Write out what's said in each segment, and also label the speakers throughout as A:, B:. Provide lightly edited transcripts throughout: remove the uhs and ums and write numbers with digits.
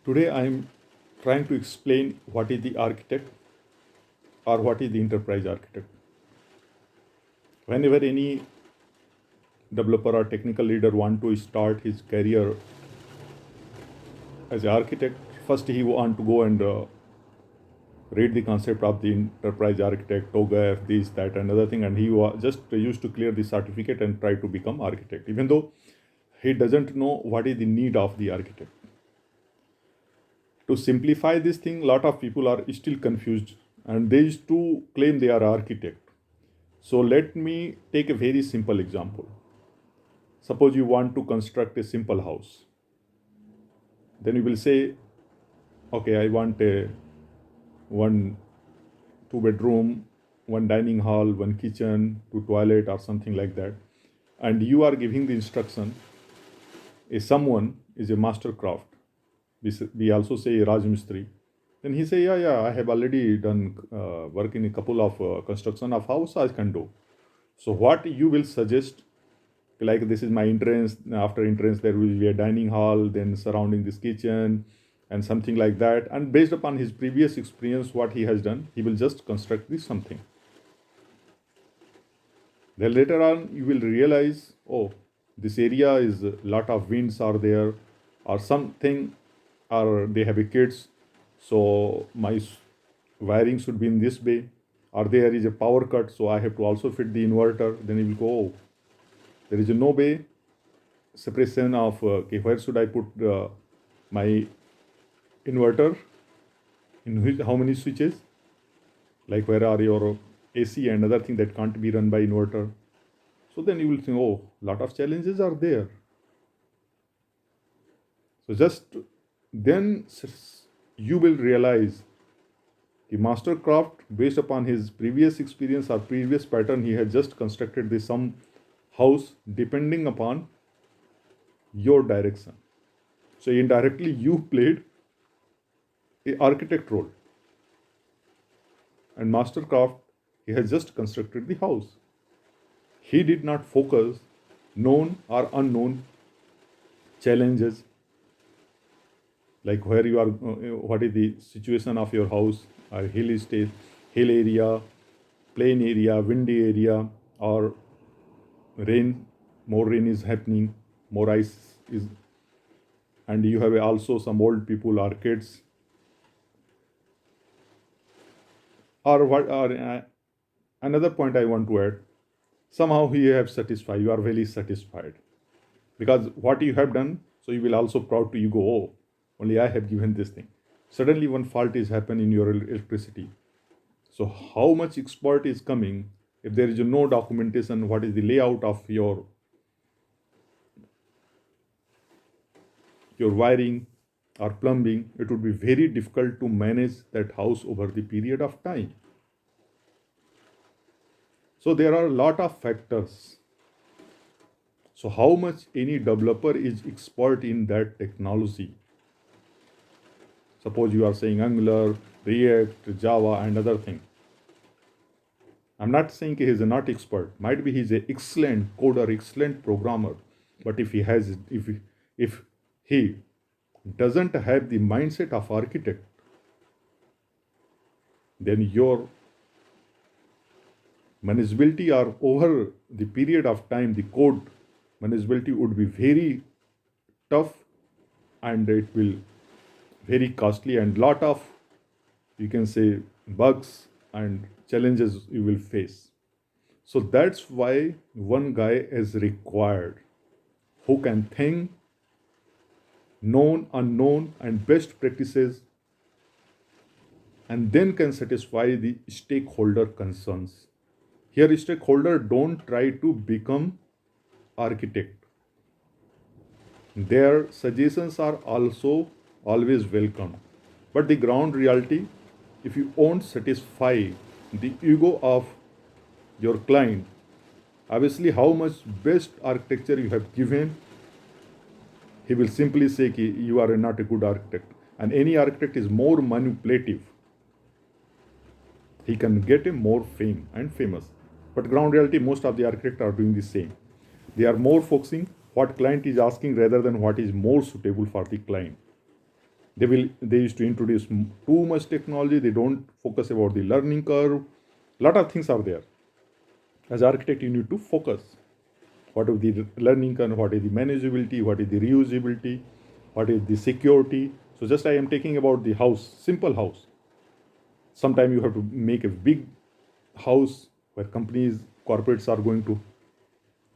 A: Today I am trying to explain what is the architect or what is the enterprise architect. Whenever any developer or technical leader want to start his career as an architect, first he want to go and read the concept of the enterprise architect, TOGAF, this, that, another thing, and he just used to clear the certificate and try to become architect, even though he doesn't know what is the need of the architect. To simplify this thing, a lot of people are still confused and they used to claim they are architect. So let me take a very simple example. Suppose you want to construct a simple house. Then you will say, okay, I want a one two bedroom, one dining hall, one kitchen, two toilet or something like that. And you are giving the instruction. If someone is a master craft, we also say Rajmistri, then he say, yeah, I have already done work in a couple of construction of house I can do. So what you will suggest, like this is my entrance, after entrance there will be a dining hall, then surrounding this kitchen and something like that. And based upon his previous experience, what he has done, he will just construct this something. Then later on you will realize, oh, this area is a lot of winds are there or something, or they have a kids, so my wiring should be in this way, or there is a power cut, so I have to also fit the inverter. Then you will go, oh, there is a no way separation of okay, where should I put my inverter, in which, how many switches, like where are your AC and other thing that can't be run by inverter. So then you will think, oh, lot of challenges are there. So just then you will realize the mastercraft, based upon his previous experience or previous pattern, he had just constructed this some house depending upon your direction. So indirectly you played a architect role, and mastercraft, he has just constructed the house. He did not focus known or unknown challenges, like where you are, what is the situation of your house, hill state, hill area, plain area, windy area, or rain, more rain is happening, more ice is, and you have also some old people or kids, or what, or another point I want to add. Somehow he have satisfied. You are very satisfied because what you have done. So you will also proud to you go. Oh, only I have given this thing. Suddenly one fault is happen in your electricity. So how much expert is coming if there is no documentation? What is the layout of your wiring or plumbing? It would be very difficult to manage that house over the period of time. So there are a lot of factors. So how much any developer is expert in that technology? Suppose you are saying Angular, React, Java, and other thing. I'm not saying he is not expert. Might be he's an excellent coder, excellent programmer. But if he doesn't have the mindset of architect, then your manageability or over the period of time, the code manageability would be very tough, and it will very costly, and lot of, you can say, bugs and challenges you will face. So that's why one guy is required who can think known, unknown, and best practices, and then can satisfy the stakeholder concerns. Here, stakeholder don't try to become architect. Their suggestions are also always welcome. But the ground reality, if you won't satisfy the ego of your client, obviously how much best architecture you have given, he will simply say ki you are not a good architect. And any architect is more manipulative. He can get a more fame and famous. But ground reality, most of the architects are doing the same. They are more focusing what client is asking rather than what is more suitable for the client. They used to introduce too much technology. They don't focus about the learning curve. Lot of things are there. As architect, you need to focus. What is the learning curve? What is the manageability? What is the reusability? What is the security? So just I am taking about the house, simple house. Sometimes you have to make a big house where companies, corporates are going to.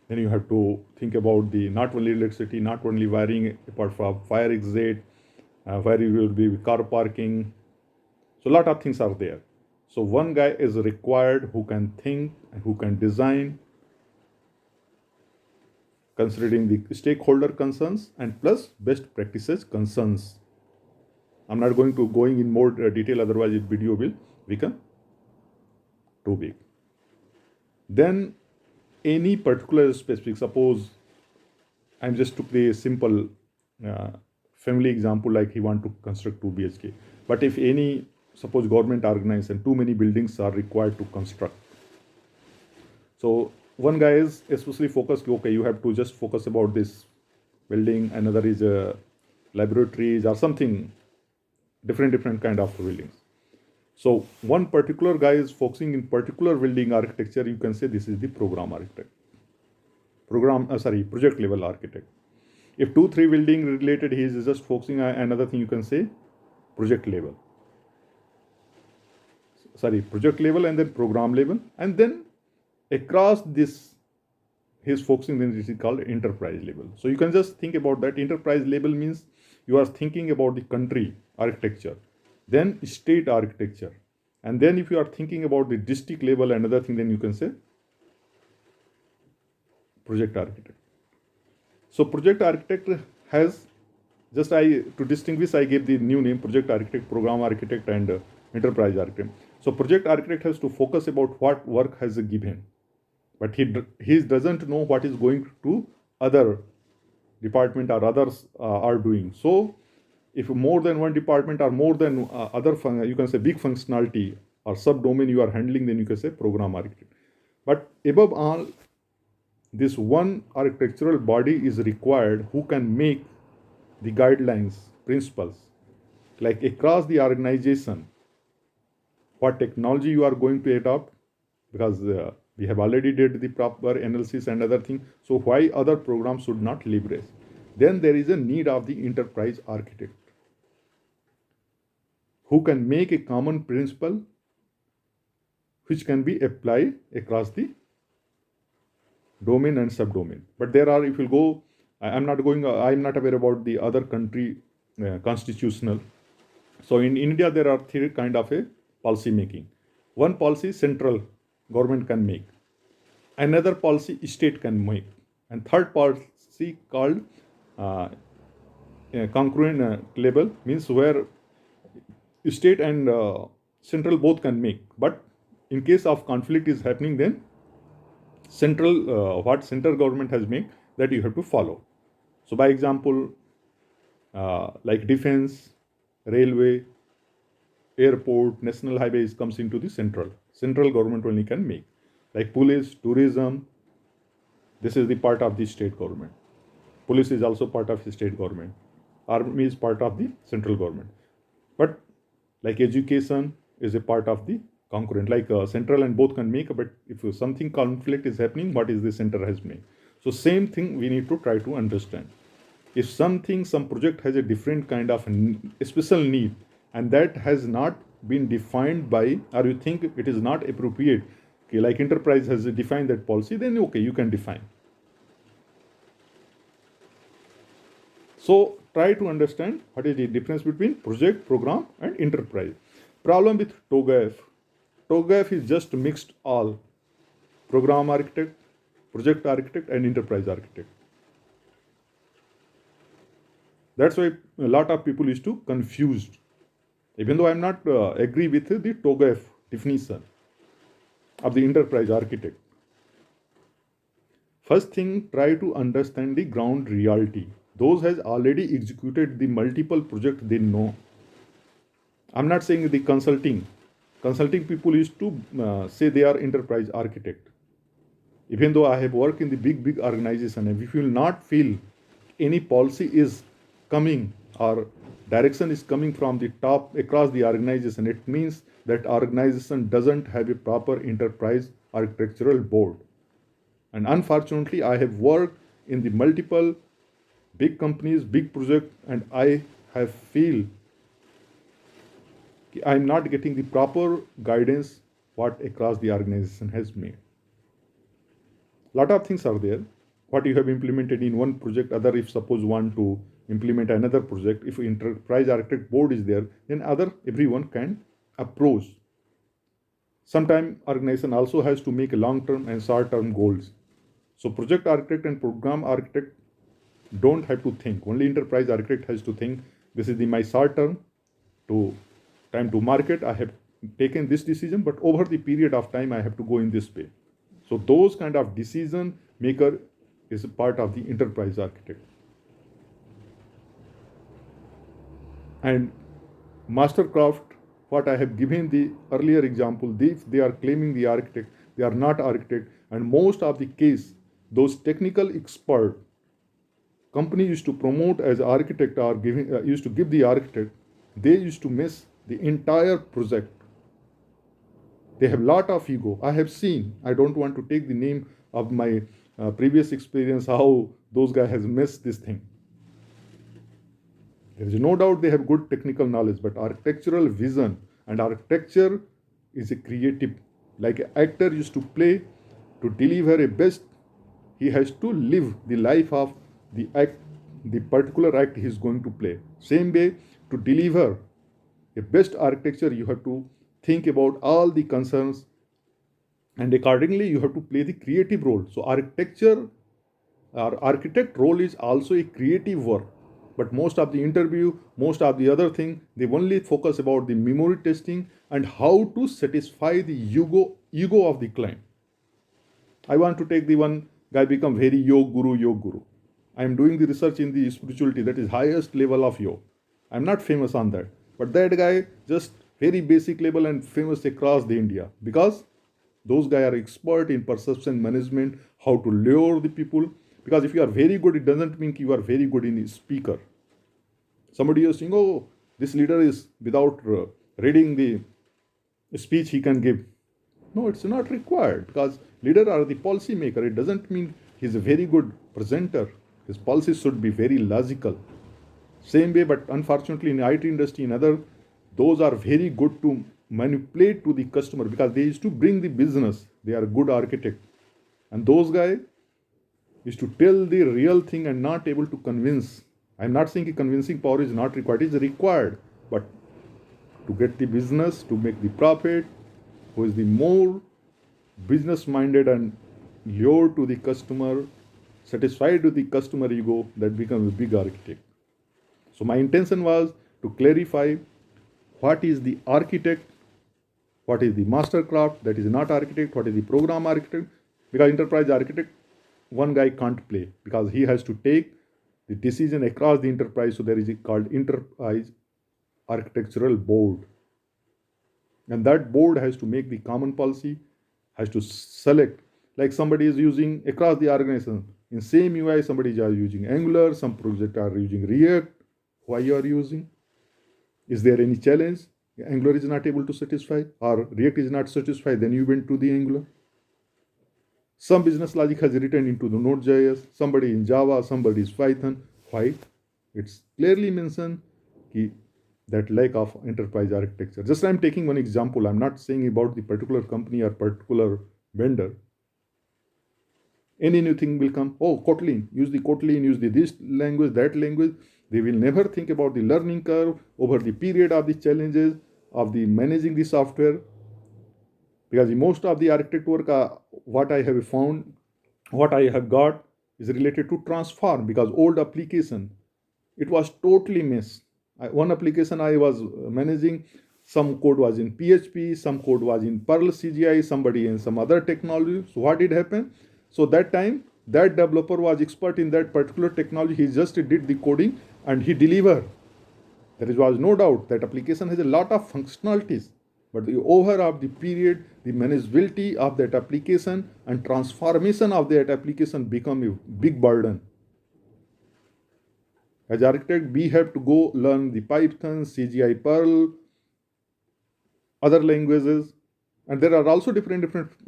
A: Then you have to think about the not only electricity, not only wiring, apart from fire exit, where you will be car parking. So a lot of things are there. So one guy is required who can think and who can design, considering the stakeholder concerns and plus best practices concerns. I'm not going in more detail, otherwise the video will become too big. Then any particular specific, suppose I just took the simple family example, like he want to construct 2 BHK. But if any, suppose government organization, too many buildings are required to construct. So one guy is especially focused, okay, you have to just focus about this building, another is laboratories or something, different kind of buildings. So one particular guy is focusing in particular building architecture. You can say this is the program architect. Project level architect. If 2-3 building related, he is just focusing on another thing. You can say project level. Project level and then program level, and then across this, he is focusing. Then this is called enterprise level. So you can just think about that. Enterprise level means you are thinking about the country architecture, then state architecture, and then if you are thinking about the district level, another thing, then you can say project architect. So project architect has just to distinguish, I gave the new name: project architect, program architect, and enterprise architect. So project architect has to focus about what work has given, but he doesn't know what is going to other department or others are doing. So if more than one department or more than you can say big functionality or subdomain you are handling, then you can say program architect. But above all, this one architectural body is required who can make the guidelines, principles, like across the organization, what technology you are going to adopt, because we have already did the proper analysis and other thing. So why other programs should not leverage? Then there is a need of the enterprise architect who can make a common principle which can be applied across the domain and subdomain. But there are, if you go, I'm not aware about the other country constitutional. So in India, there are 3 kind of a policy making. One policy central government can make, another policy state can make, and third policy called concurrent level, means where state and central both can make. But in case of conflict is happening, then what central government has made, that you have to follow. So by example, like defense, railway, airport, national highways comes into the central government only can make. Like police, tourism, this is the part of the state government. Police is also part of the state government. Army is part of the central government. But like education is a part of the concurrent, like central and both can make. But if something conflict is happening, what is the center has made? So same thing we need to try to understand. If some project has a different kind of a special need, and that has not been defined by, or you think it is not appropriate, okay, like enterprise has defined that policy, then okay, you can define. So try to understand what is the difference between project, program, and enterprise. Problem with TOGAF. TOGAF is just mixed all: program architect, project architect, and enterprise architect. That's why a lot of people is too confused. Even though I'm not agree with the TOGAF definition of the enterprise architect. First thing, try to understand the ground reality. Those has already executed the multiple project, they know. I'm not saying the consulting people used to say they are enterprise architect. Even though I have worked in the big organization, and if you will not feel any policy is coming or direction is coming from the top across the organization, it means that organization doesn't have a proper enterprise architectural board. And unfortunately, I have worked in the multiple big companies, big projects, and I have feel I'm not getting the proper guidance what across the organization has made. Lot of things are there. What you have implemented in one project, other if suppose want to implement another project, if enterprise architect board is there, then other everyone can approach. Sometimes organization also has to make a long-term and short-term goals. So project architect and program architect don't have to think. Only enterprise architect has to think. This is my short-term to time to market. I have taken this decision, but over the period of time, I have to go in this way. So those kind of decision maker is a part of the enterprise architect. And mastercraft, what I have given the earlier example, they are claiming the architect, they are not architect, and most of the case, those technical expert company used to promote as architect or giving used to give the architect, they used to miss the entire project. They have lot of ego. I have seen. I don't want to take the name of my previous experience how those guys has missed this thing. There is no doubt they have good technical knowledge, but architectural vision and architecture is a creative. Like an actor used to play to deliver a best, he has to live the life of the act, the particular act he is going to play. Same way, to deliver a best architecture, you have to think about all the concerns, and accordingly you have to play the creative role. So architecture or architect role is also a creative work. But most of the interview, most of the other thing, they only focus about the memory testing and how to satisfy the ego of the client. I want to take the one guy become very yoga guru. I am doing the research in the spirituality, that is highest level of yoga. I am not famous on that. But that guy just very basic level and famous across the India, because those guys are expert in perception management, how to lure the people. Because if you are very good, it doesn't mean you are very good in speaker. Somebody is saying, oh, this leader is without reading the speech he can give. No, it's not required, because leader are the policy maker. It doesn't mean he's a very good presenter. His policies should be very logical. Same way, but unfortunately in IT industry and other, those are very good to manipulate to the customer, because they used to bring the business. They are good architect. And those guys used to tell the real thing and not able to convince. I'm not saying convincing power is not required. It is required. But to get the business, to make the profit, who is the more business minded and lure to the customer, satisfied with the customer ego, that becomes a big architect. So my intention was to clarify what is the architect, what is the mastercraft, that is not architect, what is the program architect. Because enterprise architect, one guy can't play, because he has to take the decision across the enterprise. So there is a called enterprise architectural board. And that board has to make the common policy, has to select, like somebody is using across the organization. In same UI, somebody is using Angular, some project are using React. Why you are using? Is there any challenge? Angular is not able to satisfy, or React is not satisfied, then you went to the Angular. Some business logic has written into the Node.js, somebody in Java, somebody is Python. Why? It's clearly mentioned that lack of enterprise architecture. Just I'm taking one example. I'm not saying about the particular company or particular vendor. Any new thing will come. Oh, Kotlin, use the Kotlin, use the this language, that language. They will never think about the learning curve over the period of the challenges of the managing the software. Because most of the architect work, what I have found, what I have got is related to transform, because old application, it was totally missed. One application I was managing, some code was in PHP, some code was in Perl CGI, somebody in some other technology. So what did happen? So that time, that developer was expert in that particular technology. He just did the coding and he delivered. There was no doubt that application has a lot of functionalities. But the over of the period, the manageability of that application and transformation of that application become a big burden. As architect, we have to go learn the Python, CGI, Perl, other languages, and there are also different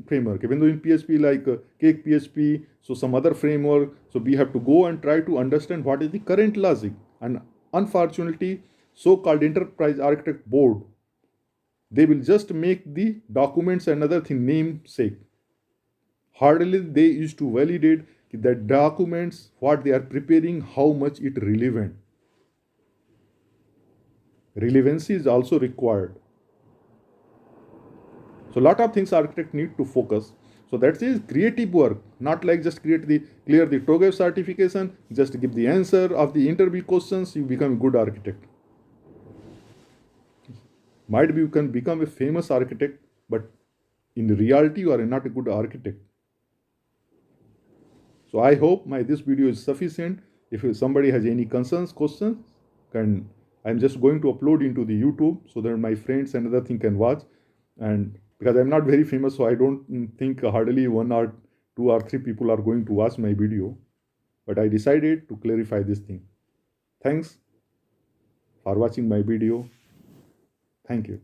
A: framework. Even though in PHP like Cake PHP, so some other framework, so we have to go and try to understand what is the current logic. And unfortunately, so-called enterprise architect board, they will just make the documents another thing namesake. Hardly they used to validate that documents what they are preparing, how much it relevant. Relevancy is also required. So a lot of things architect need to focus. So that is creative work, not like just clear the TOGAF certification, just give the answer of the interview questions, you become a good architect. Might be you can become a famous architect, but in reality you are not a good architect. So I hope my this video is sufficient. If somebody has any concerns, questions, can I'm just going to upload into the YouTube so that my friends and other thing can watch. And because I'm not very famous, so I don't think hardly one or two or three people are going to watch my video. But I decided to clarify this thing. Thanks for watching my video. Thank you.